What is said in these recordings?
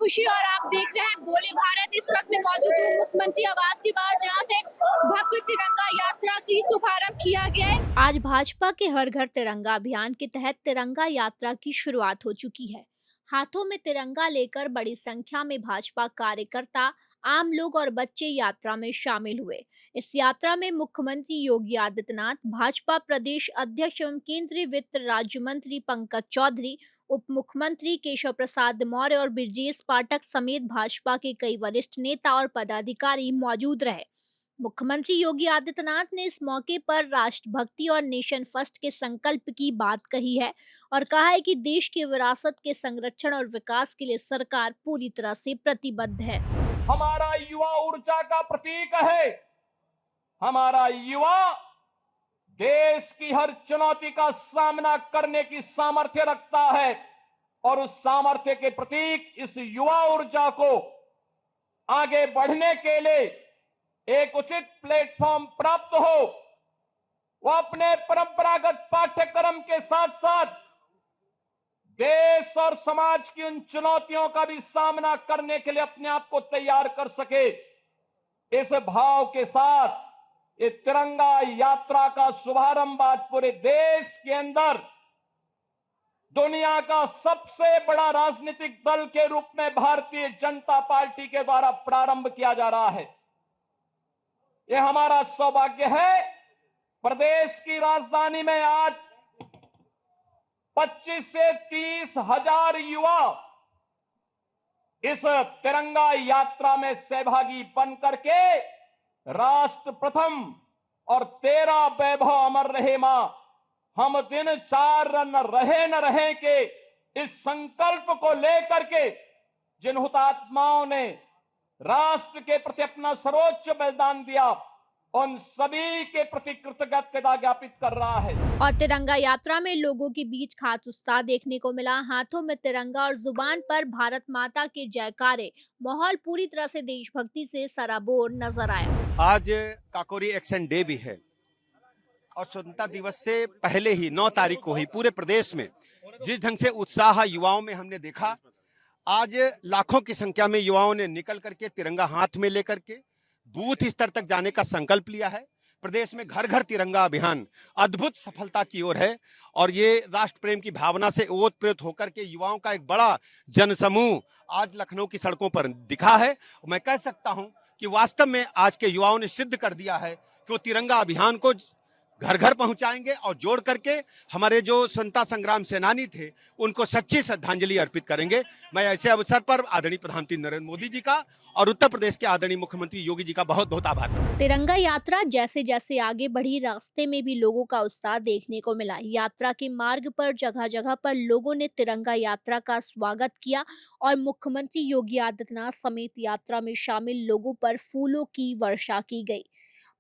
खुशी और आप देख रहे हैं बोले भारत। इस वक्त में मौजूद हूँ मुख्यमंत्री आवास के बाहर, जहाँ से भव्य तिरंगा यात्रा की शुभारंभ किया गया है। आज भाजपा के हर घर तिरंगा अभियान के तहत तिरंगा यात्रा की शुरुआत हो चुकी है। हाथों में तिरंगा लेकर बड़ी संख्या में भाजपा कार्यकर्ता, आम लोग और बच्चे यात्रा में शामिल हुए। इस यात्रा में मुख्यमंत्री योगी आदित्यनाथ, भाजपा प्रदेश अध्यक्ष एवं केंद्रीय वित्त राज्य मंत्री पंकज चौधरी, उप मुख्यमंत्री केशव प्रसाद मौर्य और ब्रजेश पाठक समेत भाजपा के कई वरिष्ठ नेता और पदाधिकारी मौजूद रहे। मुख्यमंत्री योगी आदित्यनाथ ने इस मौके पर राष्ट्रभक्ति और नेशन फर्स्ट के संकल्प की बात कही है और कहा है कि देश की विरासत के संरक्षण और विकास के लिए सरकार पूरी तरह से प्रतिबद्ध है। हमारा युवा ऊर्जा का प्रतीक है। हमारा युवा देश की हर चुनौती का सामना करने की सामर्थ्य रखता है और उस सामर्थ्य के प्रतीक इस युवा ऊर्जा को आगे बढ़ने के लिए एक उचित प्लेटफॉर्म प्राप्त हो। वो अपने परंपरागत पाठ्यक्रम के साथ साथ देश और समाज की उन चुनौतियों का भी सामना करने के लिए अपने आप को तैयार कर सके। इस भाव के साथ ये तिरंगा यात्रा का शुभारंभ आज पूरे देश के अंदर दुनिया का सबसे बड़ा राजनीतिक दल के रूप में भारतीय जनता पार्टी के द्वारा प्रारंभ किया जा रहा है। यह हमारा सौभाग्य है। प्रदेश की राजधानी में आज 25 से 30 हजार युवा इस तिरंगा यात्रा में सहभागी बन करके राष्ट्र प्रथम और तेरा वैभव अमर रहे मां, हम दिन चार न रहे के इस संकल्प को लेकर के जिन हुतात्माओं ने राष्ट्र के प्रति अपना सर्वोच्च बलिदान दिया, उन सभी के प्रति कृतज्ञता ज्ञापित कर रहा है। और तिरंगा यात्रा में लोगों के बीच खास उत्साह देखने को मिला। हाथों में तिरंगा और जुबान पर भारत माता के जयकारे। माहौल पूरी तरह से देशभक्ति से सराबोर नजर आया। आज काकोरी एक्शन डे भी है और स्वतंत्रता दिवस से पहले ही 9 तारीख को ही पूरे प्रदेश में जिस ढंग से उत्साह युवाओं में हमने देखा, आज लाखों की संख्या में युवाओं ने निकल करके तिरंगा हाथ में लेकर के बूथ स्तर तक जाने का संकल्प लिया है। प्रदेश में घर घर तिरंगा अभियान अद्भुत सफलता की ओर है और ये राष्ट्र प्रेम की भावना से ओतप्रोत होकर के युवाओं का एक बड़ा जनसमूह आज लखनऊ की सड़कों पर दिखा है। मैं कह सकता हूं कि वास्तव में आज के युवाओं ने सिद्ध कर दिया है कि वो तिरंगा अभियान को घर घर पहुंचाएंगे और जोड़ करके हमारे जो स्वतंत्रता संग्राम सेनानी थे उनको सच्ची श्रद्धांजलि अर्पित करेंगे। मैं ऐसे अवसर पर आदरणीय प्रधानमंत्री नरेंद्र मोदी जी का और उत्तर प्रदेश के आदरणीय मुख्यमंत्री योगी जी का बहुत बहुत आभार करता हूं। तिरंगा यात्रा जैसे जैसे आगे बढ़ी, रास्ते में भी लोगों का उत्साह देखने को मिला। यात्रा के मार्ग पर जगह जगह पर लोगों ने तिरंगा यात्रा का स्वागत किया और मुख्यमंत्री योगी आदित्यनाथ समेत यात्रा में शामिल लोगों पर फूलों की वर्षा की गई।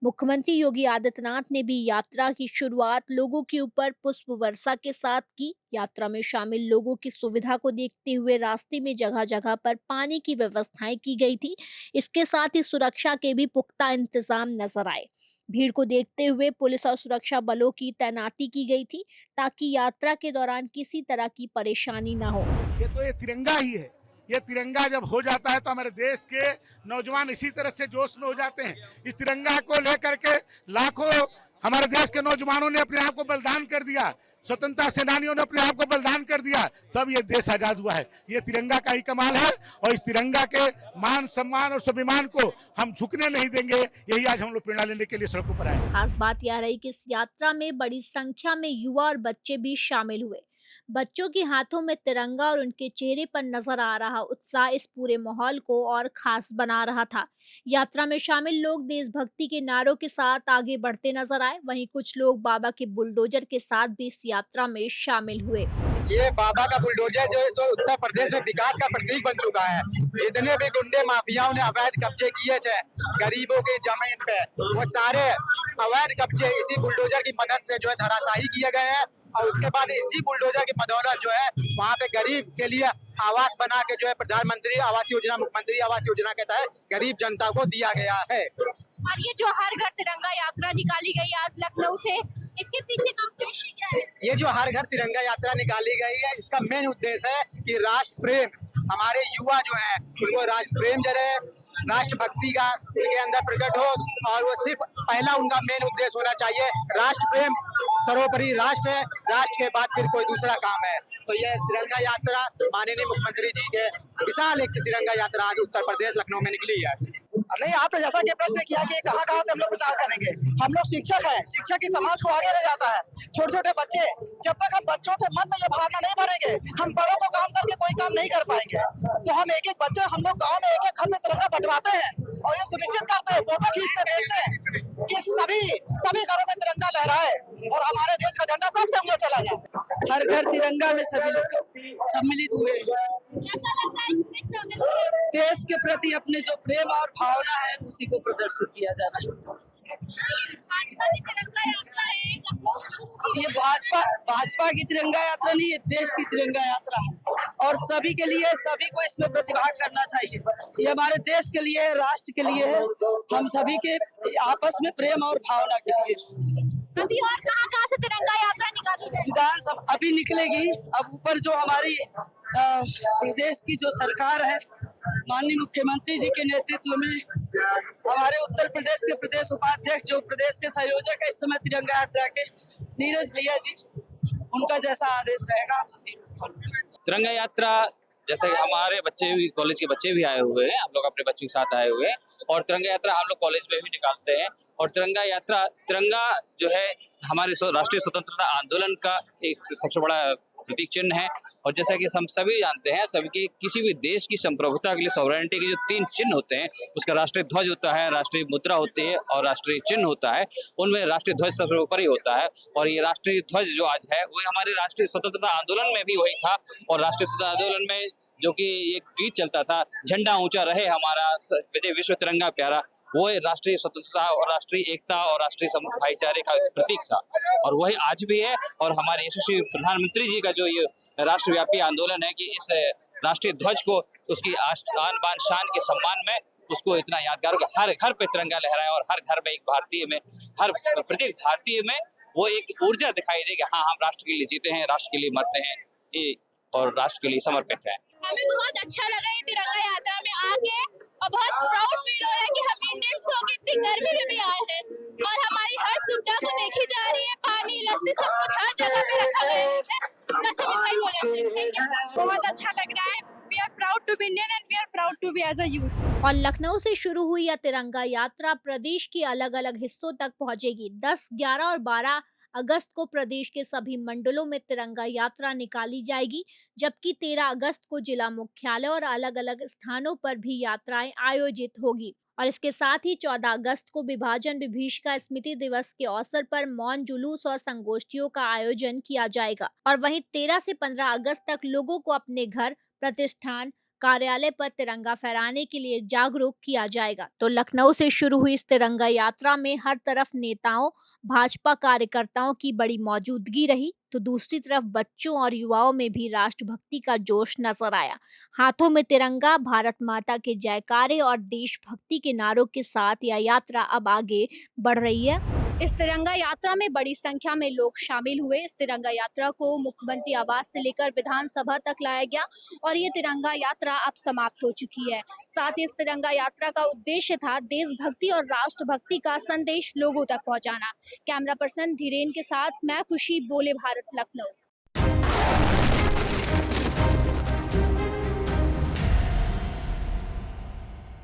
मुख्यमंत्री योगी आदित्यनाथ ने भी यात्रा की शुरुआत लोगों के ऊपर पुष्प वर्षा के साथ की। यात्रा में शामिल लोगों की सुविधा को देखते हुए रास्ते में जगह जगह पर पानी की व्यवस्थाएं की गई थी। इसके साथ ही सुरक्षा के भी पुख्ता इंतजाम नजर आए। भीड़ को देखते हुए पुलिस और सुरक्षा बलों की तैनाती की गई थी ताकि यात्रा के दौरान किसी तरह की परेशानी न हो। ये तिरंगा ही है। ये तिरंगा जब हो जाता है तो हमारे देश के नौजवान इसी तरह से जोश में हो जाते हैं। इस तिरंगा को लेकर के लाखों हमारे देश के नौजवानों ने अपने आप को बलिदान कर दिया, स्वतंत्रता सेनानियों ने अपने आप को बलिदान कर दिया, तब ये देश आजाद हुआ है। ये तिरंगा का ही कमाल है और इस तिरंगा के मान सम्मान और स्वाभिमान को हम झुकने नहीं देंगे। यही आज हम लोग प्रेरणा लेने के लिए सड़कों पर आए। खास बात यह रही कि इस यात्रा में बड़ी संख्या में युवा और बच्चे भी शामिल हुए। बच्चों के हाथों में तिरंगा और उनके चेहरे पर नजर आ रहा उत्साह इस पूरे माहौल को और खास बना रहा था। यात्रा में शामिल लोग देशभक्ति के नारों के साथ आगे बढ़ते नजर आए। वहीं कुछ लोग बाबा के बुलडोजर के साथ भी इस यात्रा में शामिल हुए। ये बाबा का बुलडोजर जो इस वक्त उत्तर प्रदेश में विकास का प्रतीक बन चुका है। इतने भी गुंडे माफियाओं ने अवैध कब्जे किए थे गरीबों की जमीन पे, वो सारे अवैध कब्जे इसी बुलडोजर की मदद से जो है धराशायी किए गए हैं और उसके बाद इसी बुलडोजर की बदौलत जो है वहाँ पे गरीब के लिए आवास बना के जो है प्रधानमंत्री आवास योजना, मुख्यमंत्री आवास योजना के तहत गरीब जनता को दिया गया है। और ये जो हर घर तिरंगा यात्रा निकाली गई आज लखनऊ से, इसके पीछे का उद्देश्य क्या है? ये जो हर घर तिरंगा यात्रा निकाली गई है, इसका मेन उद्देश्य है कि राष्ट्र प्रेम हमारे युवा जो हैं उनको राष्ट्र प्रेम जरे, राष्ट्रभक्ति का उनके अंदर प्रकट हो, और वो सिर्फ पहला उनका मेन उद्देश्य होना चाहिए राष्ट्र प्रेम, सर्वोपरि राष्ट्र है, राष्ट्र के बाद फिर कोई दूसरा काम है। तो ये तिरंगा यात्रा माननीय मुख्यमंत्री जी के विशाल एक तिरंगा यात्रा आज उत्तर प्रदेश लखनऊ में निकली है। नहीं, आपने जैसा कि प्रश्न किया कि कहाँ से हम लोग प्रचार करेंगे। हम लोग शिक्षक हैं, शिक्षक ही समाज को आगे ले जाता है। छोटे छोटे बच्चे, जब तक हम बच्चों के मन में ये भावना नहीं भरेंगे, हम बड़ों को काम करके कोई काम नहीं कर पाएंगे। तो हम एक एक बच्चे, हम लोग गाँव में एक एक घर में तिरंगा बंटवाते हैं और ये सुनिश्चित करते हैं, फोटो खींचते भेजते हैं कि सभी घरों में तिरंगा लहराए और हमारे देश का झंडा सबसे ऊंचा चला जाए। हर घर तिरंगा में सभी लोग सम्मिलित हुए हैं। कैसा लगता है इसमें शामिल होकर? देश के प्रति अपने जो प्रेम और भावना है उसी को प्रदर्शित किया जा रहा है। भाजपा की तिरंगा यात्रा है, लखनऊ से शुरू की ये भाजपा की तिरंगा यात्रा नहीं, ये देश की तिरंगा यात्रा है और सभी के लिए, सभी को इसमें प्रतिभाग करना चाहिए। ये हमारे देश के लिए, राष्ट्र के लिए है, हम सभी के आपस में प्रेम और भावना के लिए। अभी और कहाँ से तिरंगा यात्रा निकाली जाएगी? विधानसभा अभी निकलेगी। अब ऊपर जो हमारी प्रदेश की जो सरकार है, माननीय मुख्यमंत्री जी के नेतृत्व में हमारे उत्तर प्रदेश के प्रदेश उपाध्यक्ष, जो प्रदेश के संयोजक है इस समय तिरंगा यात्रा के, नीरज भैया जी, उनका जैसा आदेश रहेगा हम सभी लोग फॉलो करेंगे। तिरंगा यात्रा, जैसे हमारे बच्चे भी, कॉलेज के बच्चे भी आए हुए हैं, हम लोग अपने बच्चों के साथ आए हुए हैं और तिरंगा यात्रा हम लोग कॉलेज में भी निकालते हैं। और तिरंगा जो है हमारे राष्ट्रीय स्वतंत्रता आंदोलन का एक सबसे बड़ा प्रतीक चिन्ह है। और जैसा कि हम सभी जानते हैं, सभी के किसी भी देश की संप्रभुता के लिए, सॉवरेनिटी के जो 3 चिन्ह होते हैं, उसका राष्ट्रीय ध्वज होता है, राष्ट्रीय मुद्रा होती है और राष्ट्रीय चिन्ह होता है। उनमें राष्ट्रीय ध्वज सबसे ऊपर ही होता है और ये राष्ट्रीय ध्वज जो आज है वो हमारे राष्ट्रीय स्वतंत्रता आंदोलन में भी वही था। और राष्ट्रीय स्वतंत्रता आंदोलन में जो कि एक गीत चलता था, झंडा ऊंचा रहे हमारा, विजय विश्व तिरंगा प्यारा, वो राष्ट्रीय स्वतंत्रता और राष्ट्रीय एकता और राष्ट्रीय भाईचारे का प्रतीक था और वही आज भी है। और हमारे यशस्वी प्रधानमंत्री जी का जो ये राष्ट्रव्यापी आंदोलन है कि इस राष्ट्रीय ध्वज को, उसकी आन बान शान के सम्मान में उसको इतना यादगार हो कि हर घर पे तिरंगा लहराए और हर घर में एक भारतीय में, हर प्रत्येक भारतीय में वो एक ऊर्जा दिखाई दे कि हाँ, हम राष्ट्र के लिए जीते हैं, राष्ट्र के लिए मरते हैं और राष्ट्र के लिए समर्पित है। हमें बहुत अच्छा लगा ये तिरंगा यात्रा में आके और बहुत प्राउड फील हो रहा है कि हम इंडियंस होकर इतनी गर्मी में भी आए हैं और हमारी हर सुविधा को देखी जा रही है। पानी, लस्सी, सब कुछ हर जगह पे रखा गया है। बस हम इतना ही बोले। बहुत अच्छा लग रहा है। We are proud to be Indian and we are proud to be as a youth. और लखनऊ से शुरू हुई यह तिरंगा यात्रा प्रदेश के अलग अलग हिस्सों तक पहुंचेगी। 10, 11 और 12 अगस्त को प्रदेश के सभी मंडलों में तिरंगा यात्रा निकाली जाएगी, जबकि 13 अगस्त को जिला मुख्यालय और अलग अलग स्थानों पर भी यात्राएं आयोजित होगी। और इसके साथ ही 14 अगस्त को विभाजन विभीषिका स्मृति दिवस के अवसर पर मौन जुलूस और संगोष्ठियों का आयोजन किया जाएगा। और वहीं 13 से 15 अगस्त तक लोगों को अपने घर, प्रतिष्ठान, कार्यालय पर तिरंगा फहराने के लिए जागरूक किया जाएगा। तो लखनऊ से शुरू हुई इस तिरंगा यात्रा में हर तरफ नेताओं, भाजपा कार्यकर्ताओं की बड़ी मौजूदगी रही, तो दूसरी तरफ बच्चों और युवाओं में भी राष्ट्रभक्ति का जोश नजर आया। हाथों में तिरंगा, भारत माता के जयकारे और देशभक्ति के नारों के साथ यह यात्रा अब आगे बढ़ रही है। इस तिरंगा यात्रा में बड़ी संख्या में लोग शामिल हुए। इस तिरंगा यात्रा को मुख्यमंत्री आवास से लेकर विधानसभा तक लाया गया और ये तिरंगा यात्रा अब समाप्त हो चुकी है। साथ ही इस तिरंगा यात्रा का उद्देश्य था देशभक्ति और राष्ट्रभक्ति का संदेश लोगों तक पहुंचाना। कैमरा पर्सन धीरेन के साथ मैं खुशी, बोले भारत, लखनऊ।